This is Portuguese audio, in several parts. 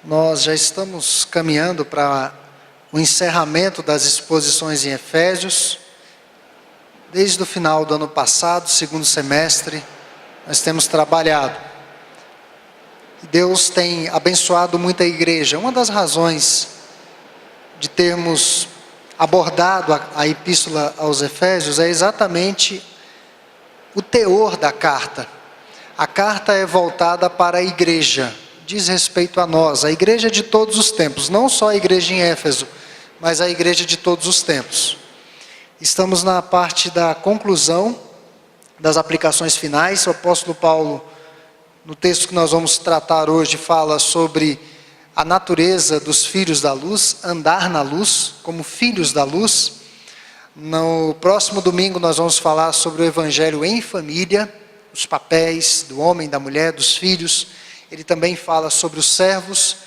Nós já estamos caminhando para o encerramento das exposições em Efésios. Desde o final do ano passado, segundo semestre, nós temos trabalhado. Deus tem abençoado muita igreja. Uma das razões de termos abordado a epístola aos Efésios é exatamente o teor da carta. A carta é voltada para a igreja, diz respeito a nós, a igreja de todos os tempos, não só a igreja em Éfeso, mas a igreja de todos os tempos. Estamos na parte da conclusão das aplicações finais. O apóstolo Paulo, no texto que nós vamos tratar hoje, fala sobre a natureza dos filhos da luz, andar na luz, como filhos da luz. No próximo domingo nós vamos falar sobre o evangelho em família, os papéis do homem, da mulher, dos filhos. Ele também fala sobre os servos.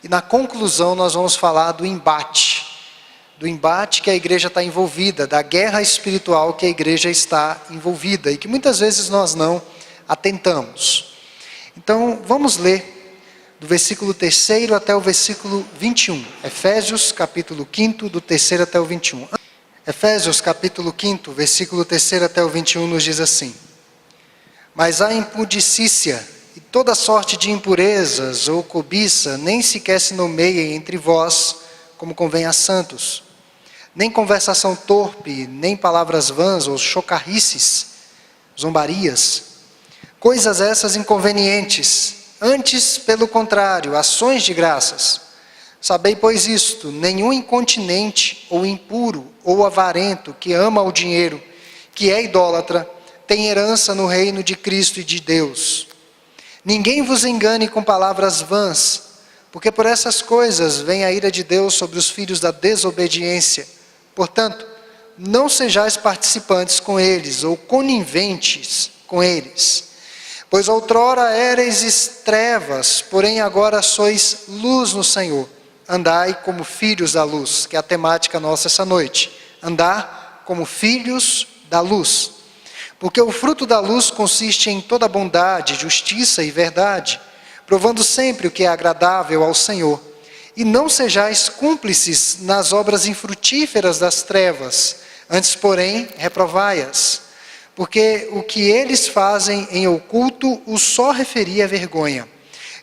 E na conclusão nós vamos falar do embate que a igreja está envolvida, da guerra espiritual que a igreja está envolvida e que muitas vezes nós não atentamos. Então vamos ler do versículo 3 até o versículo 21. Efésios capítulo 5, do 3 até o 21. Efésios capítulo 5, versículo 3 até o 21 nos diz assim: Mas a impudicícia e toda sorte de impurezas ou cobiça nem sequer se nomeiem entre vós, como convém a santos. Nem conversação torpe, nem palavras vãs ou chocarrices, zombarias, coisas essas inconvenientes, antes, pelo contrário, ações de graças. Sabei, pois, isto: nenhum incontinente ou impuro ou avarento que ama o dinheiro, que é idólatra, tem herança no reino de Cristo e de Deus. Ninguém vos engane com palavras vãs, porque por essas coisas vem a ira de Deus sobre os filhos da desobediência. Portanto, não sejais participantes com eles, ou coniventes com eles. Pois outrora éreis trevas, porém agora sois luz no Senhor. Andai como filhos da luz, que é a temática nossa essa noite. Andar como filhos da luz. Porque o fruto da luz consiste em toda bondade, justiça e verdade, provando sempre o que é agradável ao Senhor. E não sejais cúmplices nas obras infrutíferas das trevas, antes, porém, reprovai-as. Porque o que eles fazem em oculto o só referia a vergonha.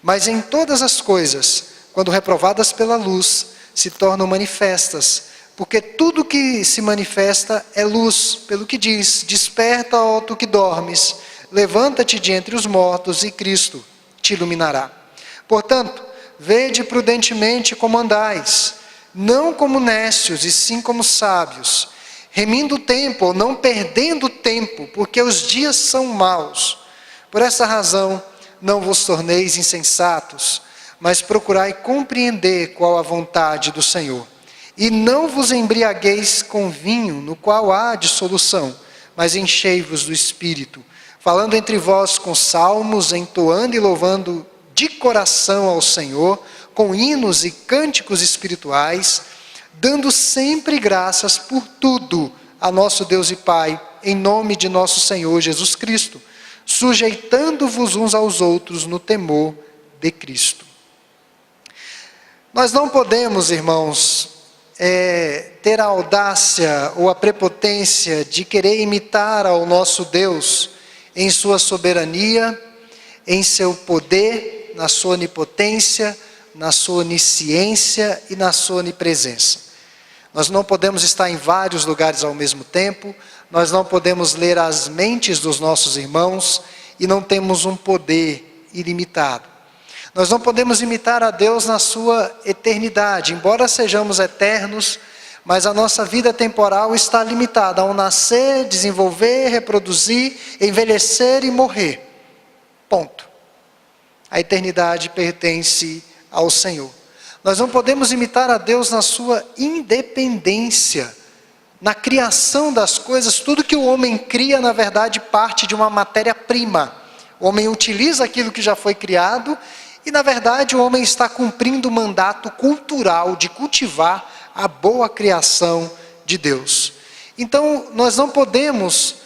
Mas em todas as coisas, quando reprovadas pela luz, se tornam manifestas. Porque tudo que se manifesta é luz, pelo que diz: desperta, ó tu que dormes, levanta-te de entre os mortos e Cristo te iluminará. Portanto, vede prudentemente como andais, não como necios, e sim como sábios, remindo o tempo, ou não perdendo o tempo, porque os dias são maus. Por essa razão, não vos torneis insensatos, mas procurai compreender qual a vontade do Senhor. E não vos embriagueis com vinho, no qual há dissolução, mas enchei-vos do Espírito, falando entre vós com salmos, entoando e louvando de coração ao Senhor, com hinos e cânticos espirituais, dando sempre graças por tudo a nosso Deus e Pai, em nome de nosso Senhor Jesus Cristo, sujeitando-vos uns aos outros no temor de Cristo. Nós não podemos, irmãos, ter a audácia ou a prepotência de querer imitar ao nosso Deus em sua soberania, em seu poder, na sua onipotência, na sua onisciência e na sua onipresença. Nós não podemos estar em vários lugares ao mesmo tempo, nós não podemos ler as mentes dos nossos irmãos e não temos um poder ilimitado. Nós não podemos imitar a Deus na sua eternidade, embora sejamos eternos, mas a nossa vida temporal está limitada ao nascer, desenvolver, reproduzir, envelhecer e morrer. Ponto. A eternidade pertence ao Senhor. Nós não podemos imitar a Deus na sua independência, na criação das coisas. Tudo que o homem cria, na verdade, parte de uma matéria-prima. O homem utiliza aquilo que já foi criado e, na verdade, o homem está cumprindo o mandato cultural de cultivar a boa criação de Deus. Então, nós não podemos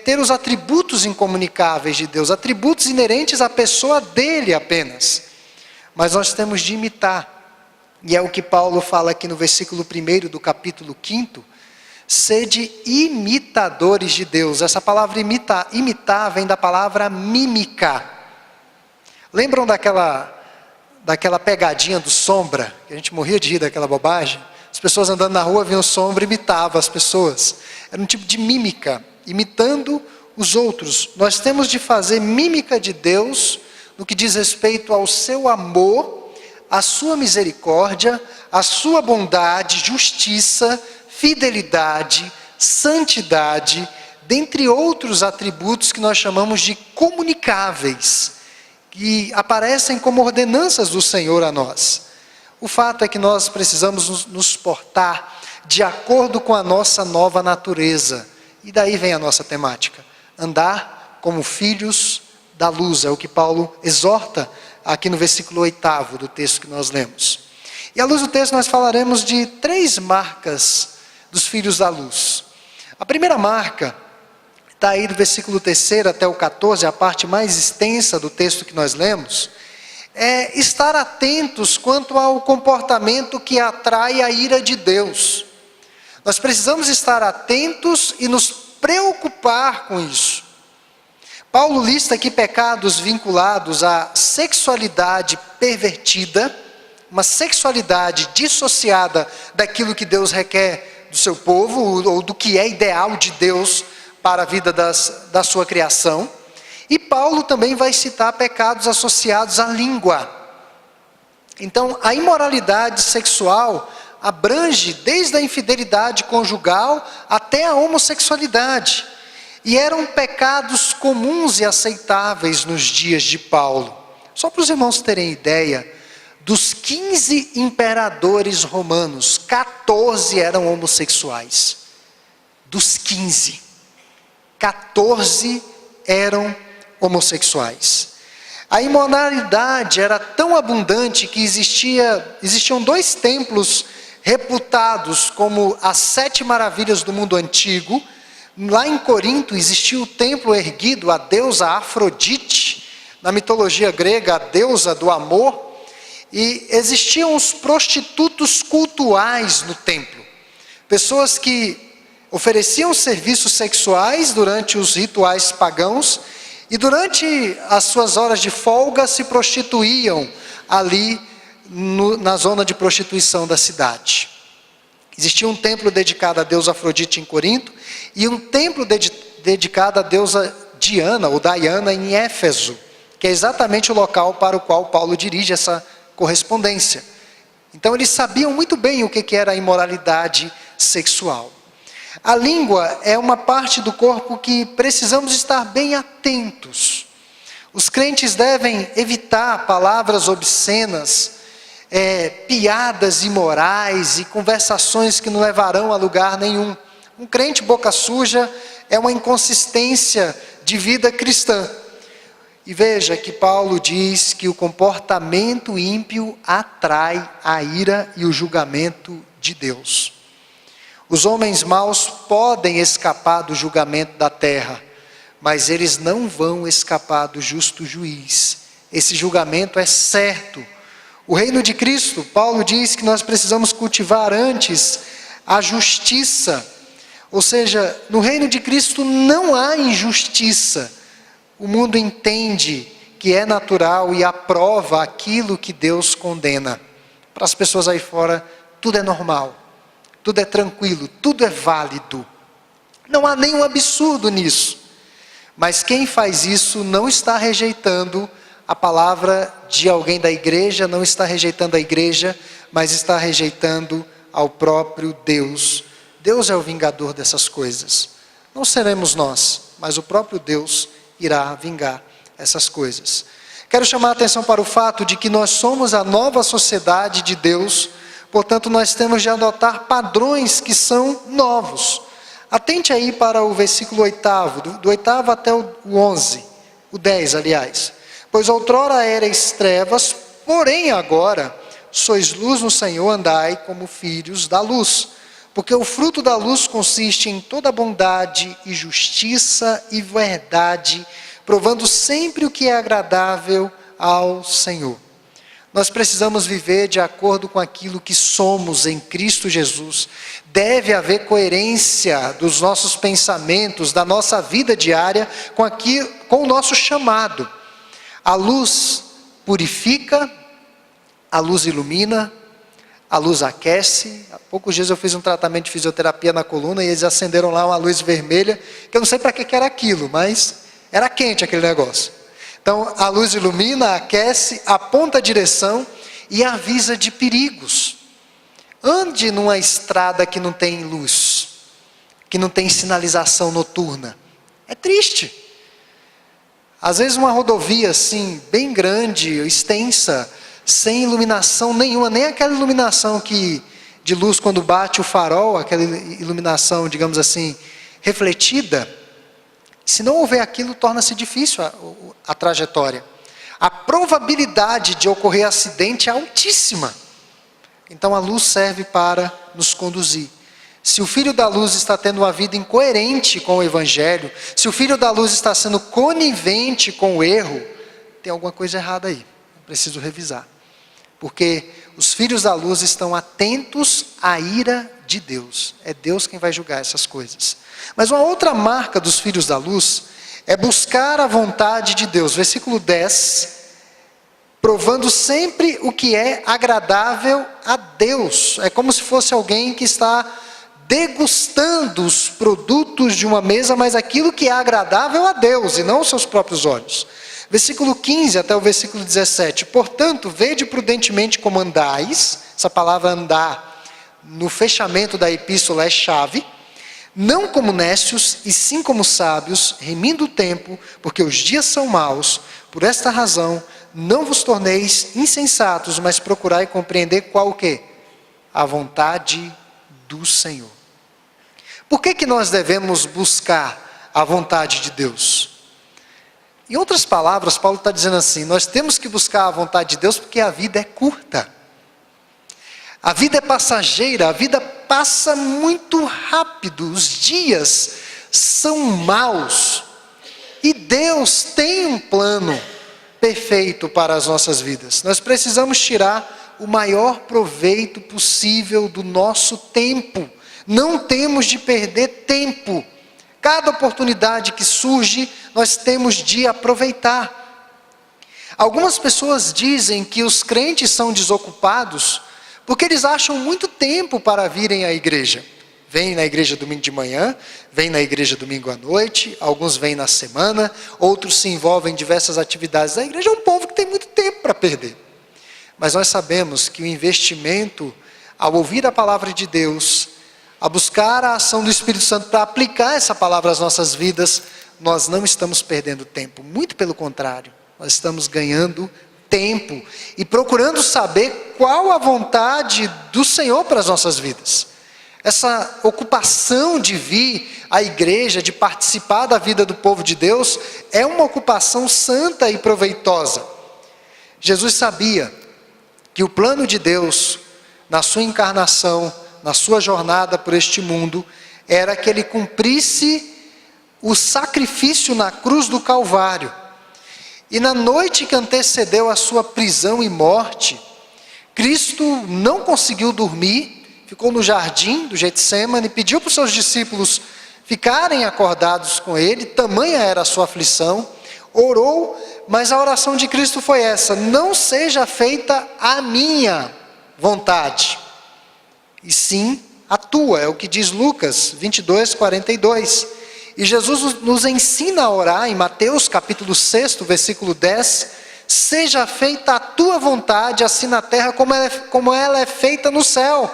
ter os atributos incomunicáveis de Deus, atributos inerentes à pessoa dele apenas. mas nós temos de imitar. E é o que Paulo fala aqui no versículo 1 do capítulo 5, sede imitadores de Deus. Essa palavra imitar vem da palavra mímica. Lembram daquela pegadinha do Sombra? Que a gente morria de rir daquela bobagem. As pessoas andando na rua viam Sombra e imitavam as pessoas. Era um tipo de mímica, imitando os outros. Nós temos de fazer mímica de Deus no que diz respeito ao seu amor, a sua misericórdia, a sua bondade, justiça, fidelidade, santidade, dentre outros atributos que nós chamamos de comunicáveis, que aparecem como ordenanças do Senhor a nós. O fato é que nós precisamos nos portar de acordo com a nossa nova natureza. E daí vem a nossa temática. Andar como filhos da luz, é o que Paulo exorta aqui no versículo 8 do texto que nós lemos. E à luz do texto nós falaremos de 3 marcas dos filhos da luz. A primeira marca está aí do versículo 3 até o 14, a parte mais extensa do texto que nós lemos, é estar atentos quanto ao comportamento que atrai a ira de Deus. Nós precisamos estar atentos e nos preocupar com isso. Paulo lista aqui pecados vinculados à sexualidade pervertida, uma sexualidade dissociada daquilo que Deus requer do seu povo, ou do que é ideal de Deus para a vida da sua criação. E Paulo também vai citar pecados associados à língua. Então, a imoralidade sexual abrange desde a infidelidade conjugal até a homossexualidade. E eram pecados comuns e aceitáveis nos dias de Paulo. Só para os irmãos terem ideia, dos 15 imperadores romanos, 14 eram homossexuais. Dos 15, 14 eram homossexuais. A imoralidade era tão abundante que existiam 2 templos reputados como as 7 maravilhas do mundo antigo. Lá em Corinto existia o templo erguido à deusa Afrodite, na mitologia grega a deusa do amor, e existiam os prostitutos cultuais no templo, pessoas que ofereciam serviços sexuais durante os rituais pagãos e durante as suas horas de folga se prostituíam ali na zona de prostituição da cidade. Existia um templo dedicado à deusa Afrodite em Corinto e um templo dedicado à deusa Diana ou Diana em Éfeso, que é exatamente o local para o qual Paulo dirige essa correspondência. Então eles sabiam muito bem o que era a imoralidade sexual. A língua é uma parte do corpo que precisamos estar bem atentos. Os crentes devem evitar palavras obscenas, piadas imorais e conversações que não levarão a lugar nenhum. Um crente boca suja é uma inconsistência de vida cristã. E veja que Paulo diz que o comportamento ímpio atrai a ira e o julgamento de Deus. Os homens maus podem escapar do julgamento da terra, mas eles não vão escapar do justo juiz. Esse julgamento é certo. O reino de Cristo, Paulo diz que nós precisamos cultivar antes a justiça. Ou seja, no reino de Cristo não há injustiça. O mundo entende que é natural e aprova aquilo que Deus condena. Para as pessoas aí fora, tudo é normal, tudo é tranquilo, tudo é válido. Não há nenhum absurdo nisso. Mas quem faz isso não está rejeitando a palavra de alguém da igreja, não está rejeitando a igreja, mas está rejeitando ao próprio Deus. Deus é o vingador dessas coisas. Não seremos nós, mas o próprio Deus irá vingar essas coisas. Quero chamar a atenção para o fato de que nós somos a nova sociedade de Deus, portanto nós temos de adotar padrões que são novos. Atente aí para o versículo 8, do 8 até o 11, o 10 aliás. Pois outrora erais trevas, porém agora sois luz no Senhor, andai como filhos da luz. Porque o fruto da luz consiste em toda bondade e justiça e verdade, provando sempre o que é agradável ao Senhor. Nós precisamos viver de acordo com aquilo que somos em Cristo Jesus. Deve haver coerência dos nossos pensamentos, da nossa vida diária, com o nosso chamado. A luz purifica, a luz ilumina, a luz aquece. Há poucos dias eu fiz um tratamento de fisioterapia na coluna e eles acenderam lá uma luz vermelha, que eu não sei para que era aquilo, mas era quente aquele negócio. Então a luz ilumina, aquece, aponta a direção e avisa de perigos. Ande numa estrada que não tem luz, que não tem sinalização noturna. É triste. Às vezes uma rodovia assim, bem grande, extensa, sem iluminação nenhuma, nem aquela iluminação de luz quando bate o farol, aquela iluminação, digamos assim, refletida. Se não houver aquilo, torna-se difícil a trajetória. A probabilidade de ocorrer acidente é altíssima. Então a luz serve para nos conduzir. Se o filho da luz está tendo uma vida incoerente com o evangelho, se o filho da luz está sendo conivente com o erro, tem alguma coisa errada aí. Preciso revisar. Porque os filhos da luz estão atentos à ira de Deus. É Deus quem vai julgar essas coisas. Mas uma outra marca dos filhos da luz é buscar a vontade de Deus. Versículo 10, provando sempre o que é agradável a Deus. É como se fosse alguém que está degustando os produtos de uma mesa, mas aquilo que é agradável a Deus e não aos seus próprios olhos. Versículo 15 até o versículo 17. Portanto, vede prudentemente como andais. Essa palavra andar, no fechamento da epístola, é chave. Não como nécios, e sim como sábios, remindo o tempo, porque os dias são maus. Por esta razão, não vos torneis insensatos, mas procurai compreender qual o quê? A vontade do Senhor. Por que nós devemos buscar a vontade de Deus? Em outras palavras, Paulo está dizendo assim, nós temos que buscar a vontade de Deus porque a vida é curta. A vida é passageira, a vida passa muito rápido, os dias são maus. E Deus tem um plano perfeito para as nossas vidas. Nós precisamos tirar o maior proveito possível do nosso tempo. Não temos de perder tempo. Cada oportunidade que surge, nós temos de aproveitar. Algumas pessoas dizem que os crentes são desocupados porque eles acham muito tempo para virem à igreja. Vêm na igreja domingo de manhã, vêm na igreja domingo à noite, alguns vêm na semana, outros se envolvem em diversas atividades da igreja. É um povo que tem muito tempo para perder. Mas nós sabemos que o investimento, ao ouvir a palavra de Deus, a buscar a ação do Espírito Santo para aplicar essa palavra às nossas vidas, nós não estamos perdendo tempo, muito pelo contrário, nós estamos ganhando tempo e procurando saber qual a vontade do Senhor para as nossas vidas. Essa ocupação de vir à igreja, de participar da vida do povo de Deus, é uma ocupação santa e proveitosa. Jesus sabia que o plano de Deus, na sua encarnação, na sua jornada por este mundo, era que ele cumprisse o sacrifício na cruz do Calvário. E na noite que antecedeu a sua prisão e morte, Cristo não conseguiu dormir, ficou no jardim do Getsemane, pediu para os seus discípulos ficarem acordados com ele, tamanha era a sua aflição, orou, mas a oração de Cristo foi essa: não seja feita a minha vontade, e sim a tua, é o que diz Lucas 22, 42. E Jesus nos ensina a orar em Mateus capítulo 6, versículo 10, seja feita a tua vontade, assim na terra como ela é feita no céu.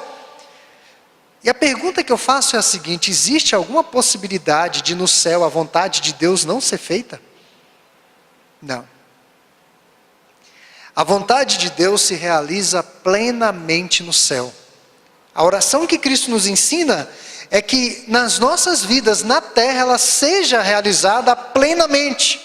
E a pergunta que eu faço é a seguinte: existe alguma possibilidade de no céu a vontade de Deus não ser feita? Não. A vontade de Deus se realiza plenamente no céu. A oração que Cristo nos ensina é que nas nossas vidas, na terra, ela seja realizada plenamente.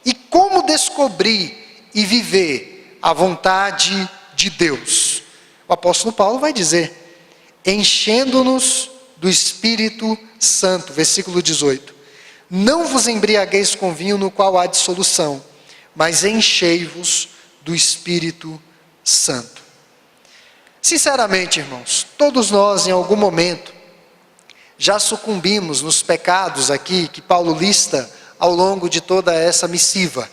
E como descobrir e viver a vontade de Deus? O apóstolo Paulo vai dizer: enchendo-nos do Espírito Santo, versículo 18. Não vos embriagueis com vinho no qual há dissolução, mas enchei-vos do Espírito Santo. Sinceramente, irmãos, todos nós em algum momento já sucumbimos nos pecados aqui que Paulo lista ao longo de toda essa missiva.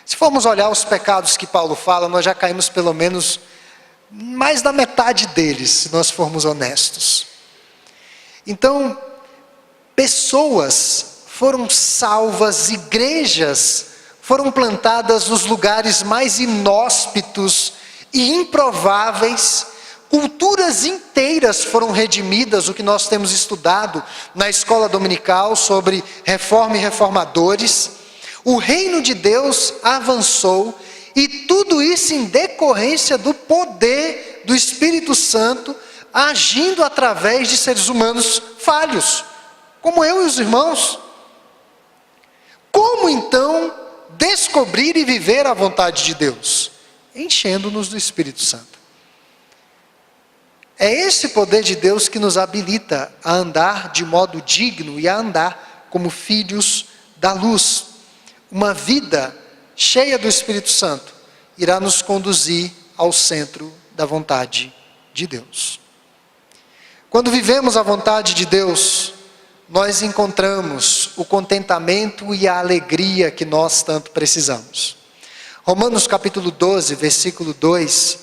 Se formos olhar os pecados que Paulo fala, nós já caímos pelo menos mais da metade deles, se nós formos honestos. Então, pessoas foram salvas, igrejas foram plantadas nos lugares mais inóspitos e improváveis, culturas inteiras foram redimidas, o que nós temos estudado na escola dominical sobre reforma e reformadores. O reino de Deus avançou, e tudo isso em decorrência do poder do Espírito Santo agindo através de seres humanos falhos, como eu e os irmãos. Como então descobrir e viver a vontade de Deus? Enchendo-nos do Espírito Santo. É esse poder de Deus que nos habilita a andar de modo digno e a andar como filhos da luz. Uma vida cheia do Espírito Santo irá nos conduzir ao centro da vontade de Deus. Quando vivemos a vontade de Deus, nós encontramos o contentamento e a alegria que nós tanto precisamos. Romanos capítulo 12, versículo 2,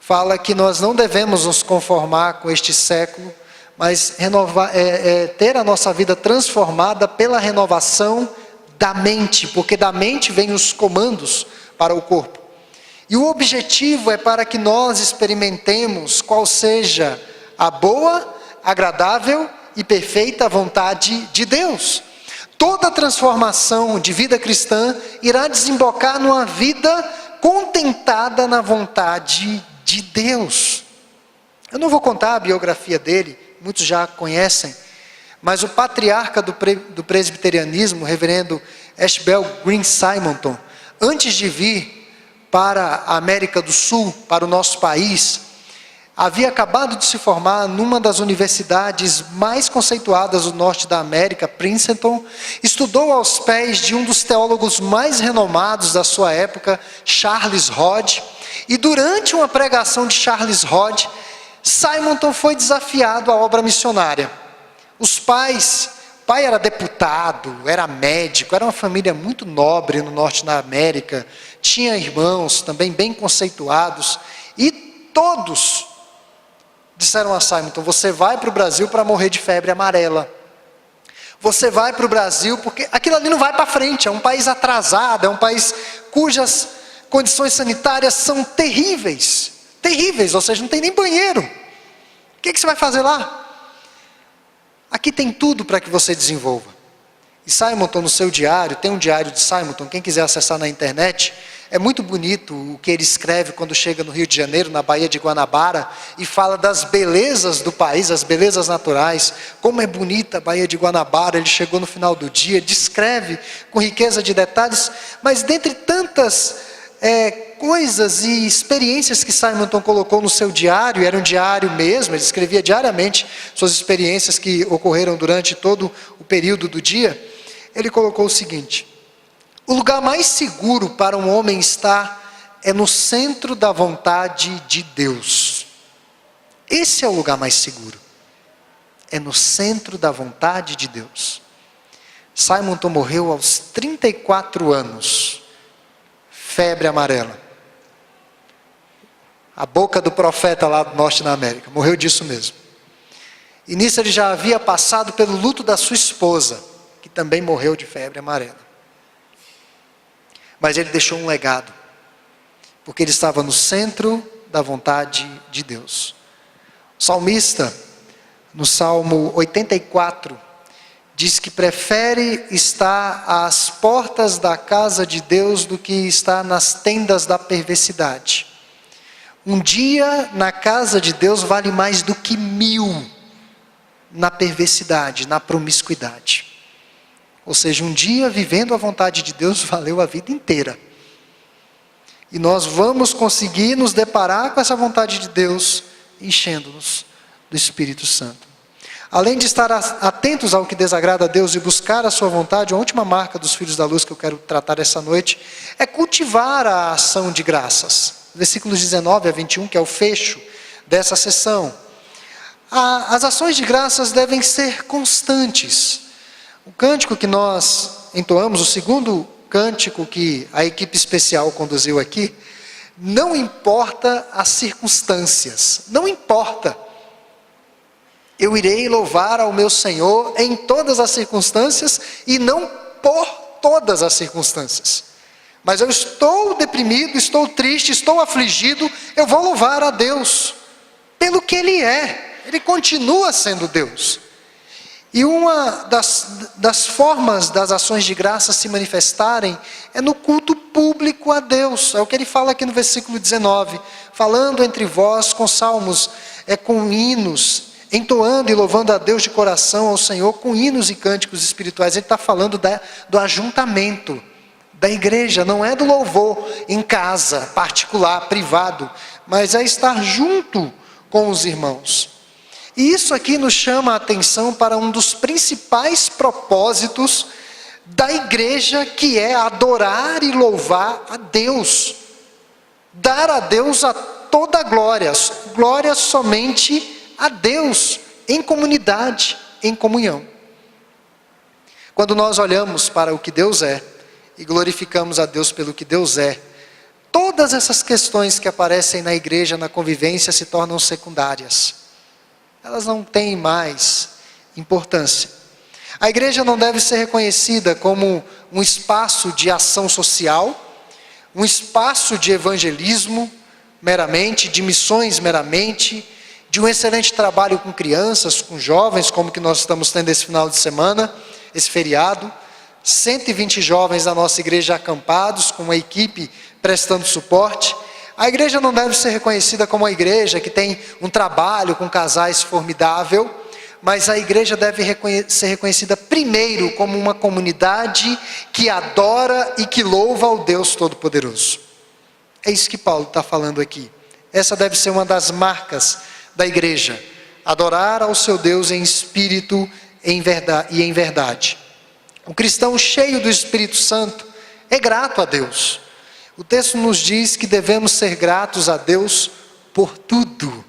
fala que nós não devemos nos conformar com este século, mas ter a nossa vida transformada pela renovação da mente, porque da mente vêm os comandos para o corpo. E o objetivo é para que nós experimentemos qual seja a boa, agradável e perfeita vontade de Deus. Toda transformação de vida cristã irá desembocar numa vida contentada na vontade de Deus. Eu não vou contar a biografia dele, muitos já conhecem, mas o patriarca do presbiterianismo, o reverendo Ashbel Green Simonton, antes de vir para a América do Sul, para o nosso país, havia acabado de se formar numa das universidades mais conceituadas do norte da América, Princeton, estudou aos pés de um dos teólogos mais renomados da sua época, Charles Hodge, e durante uma pregação de Charles Hodge, Simonton foi desafiado à obra missionária. Os pais, o pai era deputado, era médico, era uma família muito nobre no norte da América, tinha irmãos também bem conceituados, e todos disseram a Simonton: você vai para o Brasil para morrer de febre amarela. Você vai para o Brasil porque aquilo ali não vai para frente, é um país atrasado, é um país cujas condições sanitárias são terríveis, terríveis, ou seja, não tem nem banheiro. O que você vai fazer lá? Aqui tem tudo para que você desenvolva. E Simonton, no seu diário, tem um diário de Simonton, quem quiser acessar na internet, é muito bonito o que ele escreve quando chega no Rio de Janeiro, na Baía de Guanabara, e fala das belezas do país, as belezas naturais, como é bonita a Baía de Guanabara. Ele chegou no final do dia, descreve com riqueza de detalhes, mas dentre tantas coisas e experiências que Simonton colocou no seu diário, era um diário mesmo, ele escrevia diariamente suas experiências que ocorreram durante todo o período do dia, ele colocou o seguinte: o lugar mais seguro para um homem estar é no centro da vontade de Deus. Esse é o lugar mais seguro. É no centro da vontade de Deus. Simonton morreu aos 34 anos. Febre amarela. A boca do profeta lá do norte da América. Morreu disso mesmo. E nisso ele já havia passado pelo luto da sua esposa, que também morreu de febre amarela. Mas ele deixou um legado, porque ele estava no centro da vontade de Deus. O salmista, no Salmo 84, diz que prefere estar às portas da casa de Deus do que estar nas tendas da perversidade. Um dia na casa de Deus vale mais do que 1000 na perversidade, na promiscuidade. Ou seja, um dia vivendo a vontade de Deus valeu a vida inteira. E nós vamos conseguir nos deparar com essa vontade de Deus, enchendo-nos do Espírito Santo. Além de estar atentos ao que desagrada a Deus e buscar a sua vontade, a última marca dos filhos da luz que eu quero tratar essa noite é cultivar a ação de graças. versículos 19 a 21, que é o fecho dessa sessão. As ações de graças devem ser constantes. O cântico que nós entoamos, o segundo cântico que a equipe especial conduziu aqui, não importa as circunstâncias, não importa. Eu irei louvar ao meu Senhor em todas as circunstâncias e não por todas as circunstâncias. Mas eu estou deprimido, estou triste, estou afligido, eu vou louvar a Deus pelo que Ele é. Ele continua sendo Deus. E uma das formas das ações de graça se manifestarem é no culto público a Deus. É o que ele fala aqui no versículo 19. Falando entre vós com salmos, com hinos, entoando e louvando a Deus de coração ao Senhor, com hinos e cânticos espirituais. Ele está falando do ajuntamento da igreja, não é do louvor em casa, particular, privado, mas é estar junto com os irmãos. E isso aqui nos chama a atenção para um dos principais propósitos da igreja, que é adorar e louvar a Deus. Dar a Deus a toda a glória, glória somente a Deus, em comunidade, em comunhão. Quando nós olhamos para o que Deus é, e glorificamos a Deus pelo que Deus é, todas essas questões que aparecem na igreja, na convivência, se tornam secundárias. Elas não têm mais importância. A igreja não deve ser reconhecida como um espaço de ação social, um espaço de evangelismo meramente, de missões meramente, de um excelente trabalho com crianças, com jovens, como que nós estamos tendo esse final de semana, esse feriado. 120 jovens da nossa igreja acampados, com uma equipe prestando suporte. A igreja não deve ser reconhecida como uma igreja que tem um trabalho com casais formidável, mas a igreja deve ser reconhecida primeiro como uma comunidade que adora e que louva ao Deus Todo-Poderoso. É isso que Paulo está falando aqui. Essa deve ser uma das marcas da igreja: adorar ao seu Deus em espírito e em verdade. O cristão cheio do Espírito Santo é grato a Deus. O texto nos diz que devemos ser gratos a Deus por tudo.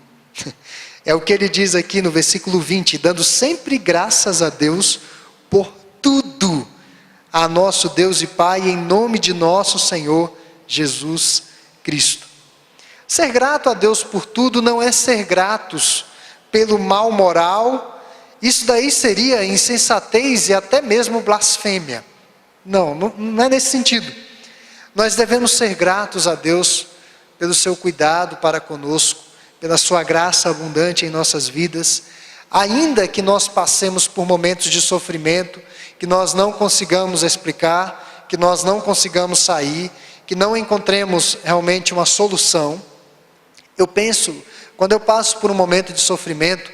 É o que ele diz aqui no versículo 20, dando sempre graças a Deus por tudo, a nosso Deus e Pai, em nome de nosso Senhor Jesus Cristo. Ser grato a Deus por tudo não é ser gratos pelo mal moral. Isso daí seria insensatez e até mesmo blasfêmia. Não é nesse sentido. Nós devemos ser gratos a Deus pelo seu cuidado para conosco, pela sua graça abundante em nossas vidas, ainda que nós passemos por momentos de sofrimento, que nós não consigamos explicar, que nós não consigamos sair, que não encontremos realmente uma solução. Quando eu passo por um momento de sofrimento,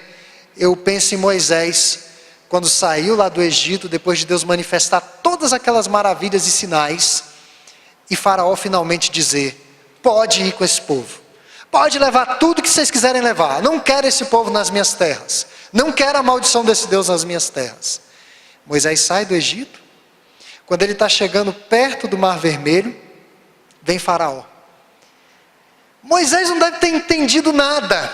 eu penso em Moisés, quando saiu lá do Egito, depois de Deus manifestar todas aquelas maravilhas e sinais, e Faraó finalmente dizer: pode ir com esse povo, pode levar tudo que vocês quiserem levar, não quero esse povo nas minhas terras, não quero a maldição desse Deus nas minhas terras. Moisés sai do Egito, quando ele está chegando perto do Mar Vermelho, vem Faraó. Moisés não deve ter entendido nada,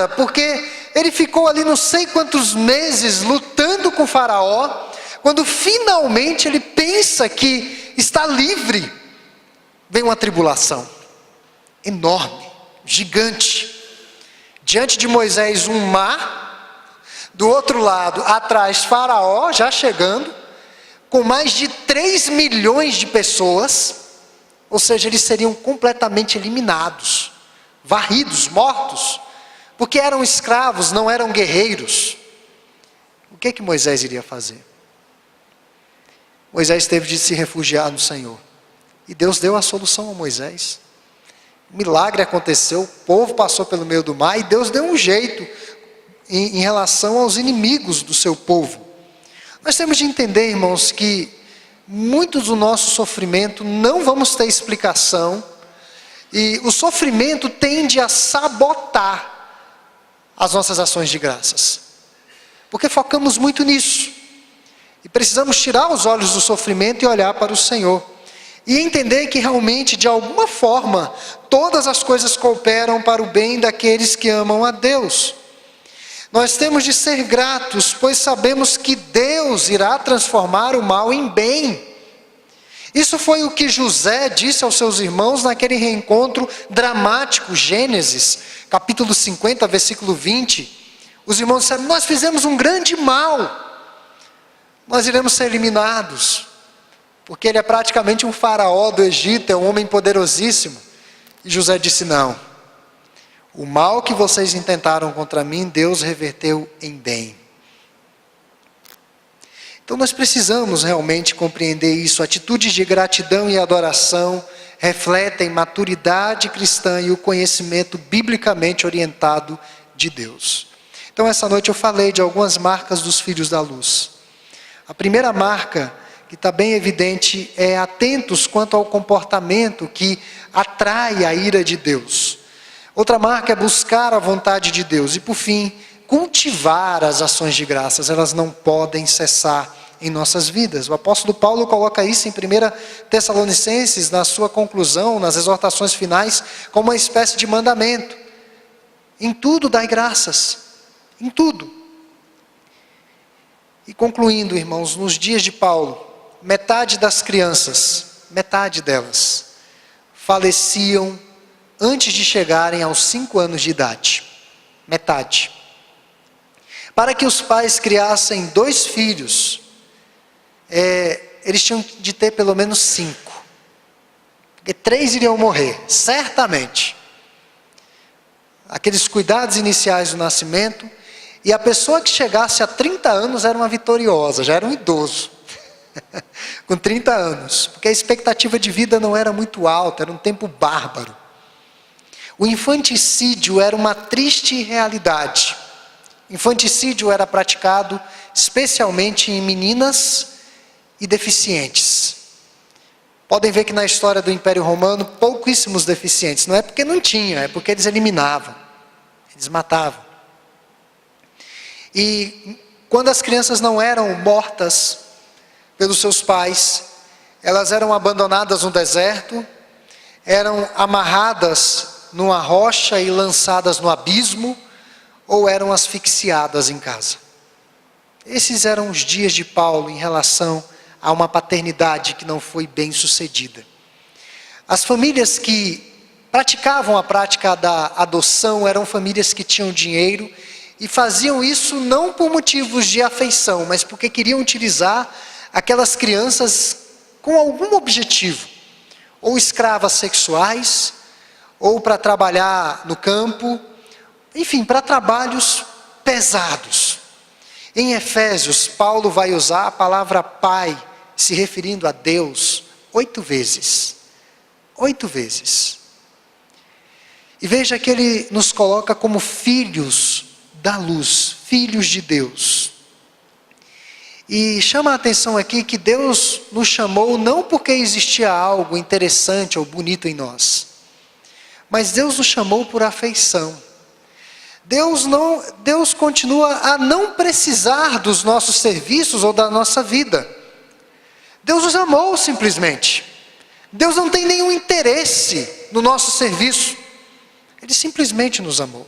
porque ele ficou ali não sei quantos meses lutando com Faraó. Quando finalmente ele pensa que está livre, vem uma tribulação enorme, gigante. Diante de Moisés um mar, do outro lado atrás Faraó já chegando, com mais de 3 milhões de pessoas, ou seja, eles seriam completamente eliminados, varridos, mortos, porque eram escravos, não eram guerreiros. O que Moisés iria fazer? Moisés teve de se refugiar no Senhor, e Deus deu a solução a Moisés. O milagre aconteceu, o povo passou pelo meio do mar, e Deus deu um jeito em relação aos inimigos do seu povo. Nós temos de entender, irmãos, que muitos do nosso sofrimento não vamos ter explicação, e o sofrimento tende a sabotar as nossas ações de graças, porque focamos muito nisso, e precisamos tirar os olhos do sofrimento e olhar para o Senhor. e entender que realmente, de alguma forma, todas as coisas cooperam para o bem daqueles que amam a Deus. Nós temos de ser gratos, pois sabemos que Deus irá transformar o mal em bem. Isso foi o que José disse aos seus irmãos naquele reencontro dramático, Gênesis, capítulo 50, versículo 20. Os irmãos disseram: nós fizemos um grande mal, nós iremos ser eliminados. Porque ele é praticamente um faraó do Egito, é um homem poderosíssimo. E José disse: não, o mal que vocês intentaram contra mim, Deus reverteu em bem. Então nós precisamos realmente compreender isso. Atitudes de gratidão e adoração refletem maturidade cristã e o conhecimento biblicamente orientado de Deus. Então essa noite eu falei de algumas marcas dos filhos da luz. A primeira marca, que está bem evidente, é atentos quanto ao comportamento que atrai a ira de Deus. Outra marca é buscar a vontade de Deus. E por fim, cultivar as ações de graças. Elas não podem cessar em nossas vidas. O apóstolo Paulo coloca isso em 1 Tessalonicenses, na sua conclusão, nas exortações finais, como uma espécie de mandamento. Em tudo dai graças. Em tudo. E concluindo, irmãos, nos dias de Paulo, metade das crianças, metade delas, faleciam antes de chegarem aos 5 anos de idade. Metade. Para que os pais criassem 2 filhos, eles tinham de ter pelo menos 5. Porque 3 iriam morrer, certamente. Aqueles cuidados iniciais do nascimento. E a pessoa que chegasse a 30 anos era uma vitoriosa, já era um idoso. Com 30 anos, porque a expectativa de vida não era muito alta, era um tempo bárbaro. O infanticídio era uma triste realidade. Infanticídio era praticado especialmente em meninas e deficientes. Podem ver que na história do Império Romano, pouquíssimos deficientes. Não é porque não tinha, é porque eles eliminavam, eles matavam. E quando as crianças não eram mortas pelos seus pais, elas eram abandonadas no deserto, eram amarradas numa rocha e lançadas no abismo, ou eram asfixiadas em casa. Esses eram os dias de Paulo em relação a uma paternidade que não foi bem sucedida. As famílias que praticavam a prática da adoção eram famílias que tinham dinheiro e faziam isso não por motivos de afeição, mas porque queriam utilizar aquelas crianças com algum objetivo, ou escravas sexuais, ou para trabalhar no campo, enfim, para trabalhos pesados. Em Efésios, Paulo vai usar a palavra pai, se referindo a Deus, 8 vezes. 8 vezes. E veja que ele nos coloca como filhos da luz, filhos de Deus. E chama a atenção aqui que Deus nos chamou não porque existia algo interessante ou bonito em nós, mas Deus nos chamou por afeição. Deus continua a não precisar dos nossos serviços ou da nossa vida. Deus nos amou simplesmente. Deus não tem nenhum interesse no nosso serviço. Ele simplesmente nos amou.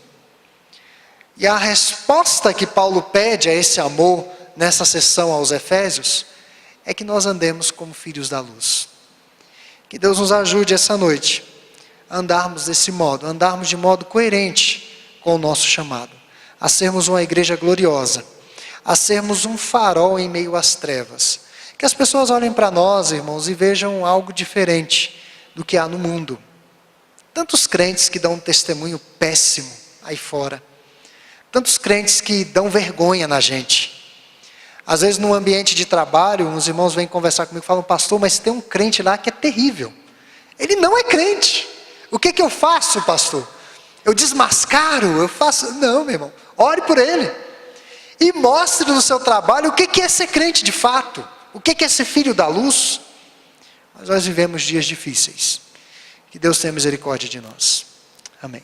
E a resposta que Paulo pede a esse amor nessa sessão aos Efésios é que nós andemos como filhos da luz. Que Deus nos ajude essa noite a andarmos desse modo, andarmos de modo coerente com o nosso chamado, a sermos uma igreja gloriosa, a sermos um farol em meio às trevas. Que as pessoas olhem para nós, irmãos, e vejam algo diferente do que há no mundo. Tantos crentes que dão um testemunho péssimo aí fora. Tantos crentes que dão vergonha na gente. Às vezes no ambiente de trabalho, uns irmãos vêm conversar comigo e falam: pastor, mas tem um crente lá que é terrível. Ele não é crente. O que eu faço, pastor? Eu desmascaro? Eu faço? Não, meu irmão. Ore por ele. E mostre no seu trabalho o que é ser crente de fato. O que é ser filho da luz. Mas nós vivemos dias difíceis. Que Deus tenha misericórdia de nós. Amém.